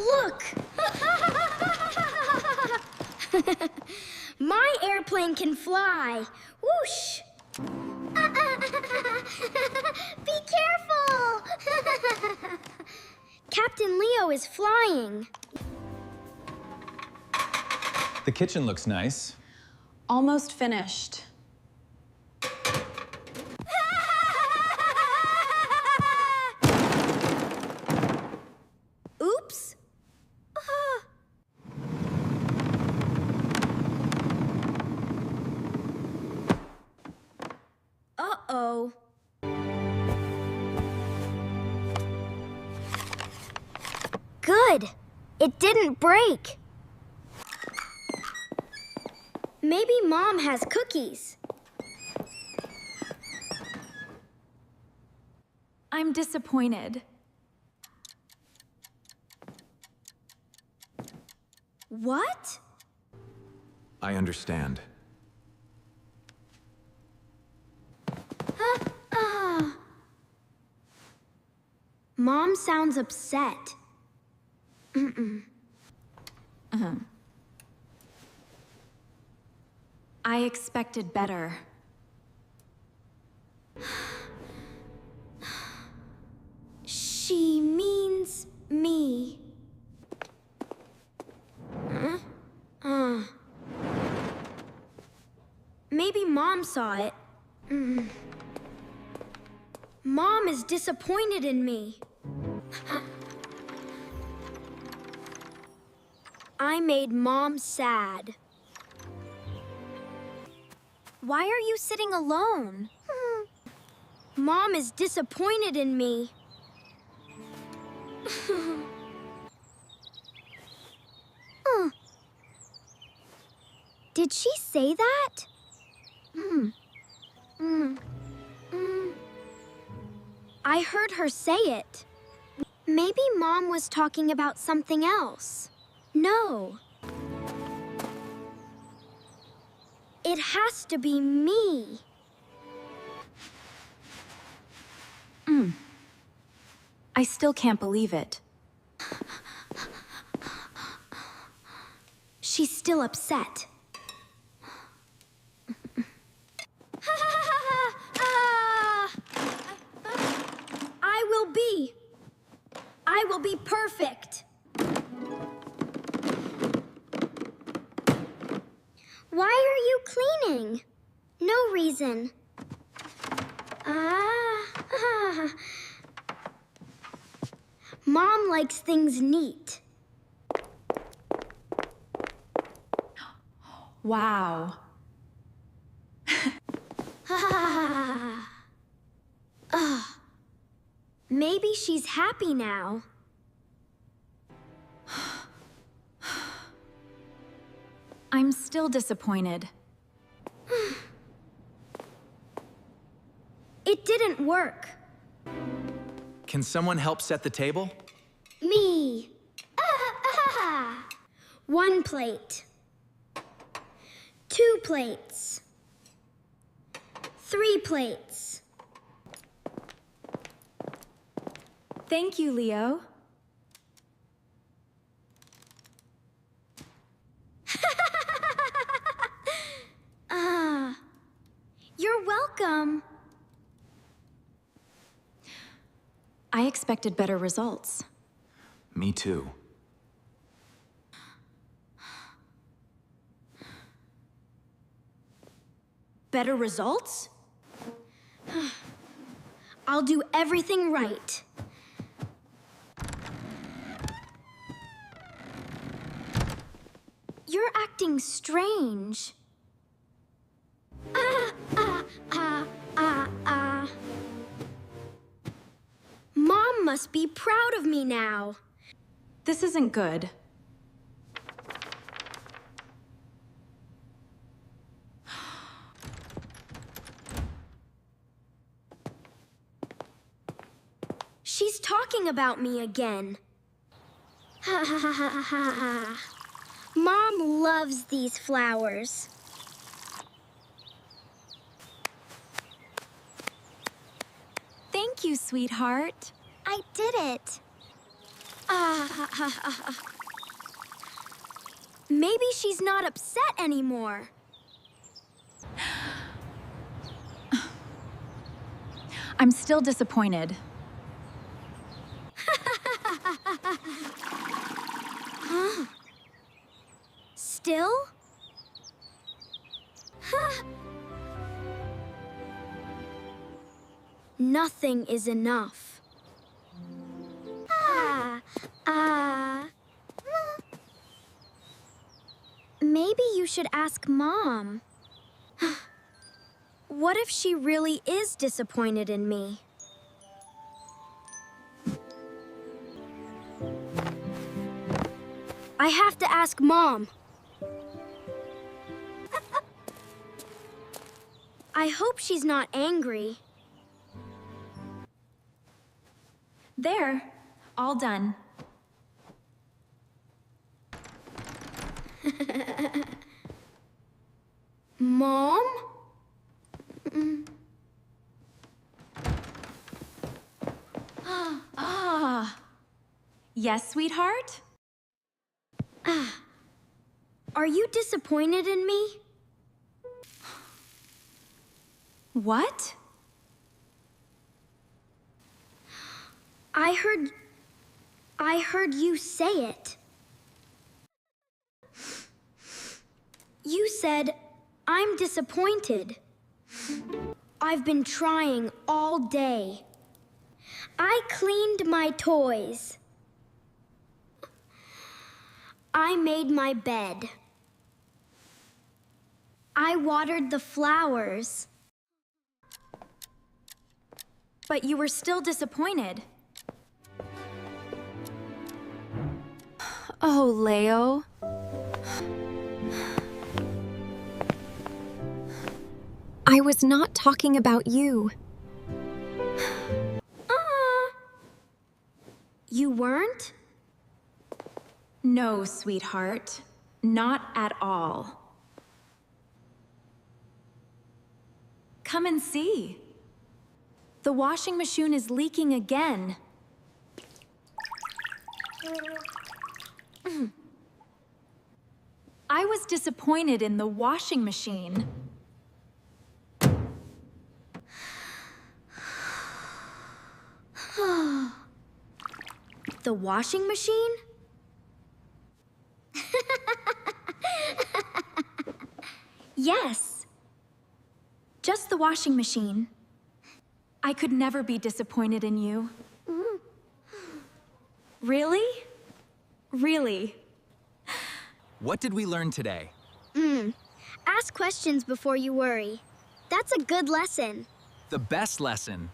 Look! My airplane can fly. Whoosh! Be careful! Captain Leo is flying. The kitchen looks nice. Almost finished. Oops. Uh-oh. Good. It didn't break. Maybe Mom has cookies. I'm disappointed. What? I understand. Mom sounds upset. I expected better. She means me. Maybe Mom saw it. Mom is disappointed in me. I made Mom sad. Why are you sitting alone? Mom is disappointed in me. Did she say that? I heard her say it. Maybe Mom was talking about something else. No. It has to be me. I still can't believe it. She's still upset. I will be perfect. Why are you cleaning? No reason. Mom likes things neat. Wow. Maybe she's happy now. I'm still disappointed. It didn't work. Can someone help set the table? Me. One plate. 2 plates. 3 plates. Thank you, Leo. You're welcome. I expected better results. Me too. Better results? I'll do everything right. You're acting strange. Mom must be proud of me now. This isn't good. She's talking about me again. Mom loves these flowers. Thank you, sweetheart. I did it. Maybe she's not upset anymore. I'm still disappointed. Still? Nothing is enough. Maybe you should ask Mom. What if she really is disappointed in me? I have to ask Mom. I hope she's not angry. There, all done. Mom? Yes, sweetheart? Are you disappointed in me? What? I heard you say it. You said, I'm disappointed. I've been trying all day. I cleaned my toys. I made my bed. I watered the flowers. But you were still disappointed. Oh, Leo. I was not talking about you. You weren't? No, sweetheart. Not at all. Come and see. The washing machine is leaking again. I was disappointed in the washing machine. The washing machine? Yes. Just the washing machine. I could never be disappointed in you. Really? Really? What did we learn today? Ask questions before you worry. That's a good lesson. The best lesson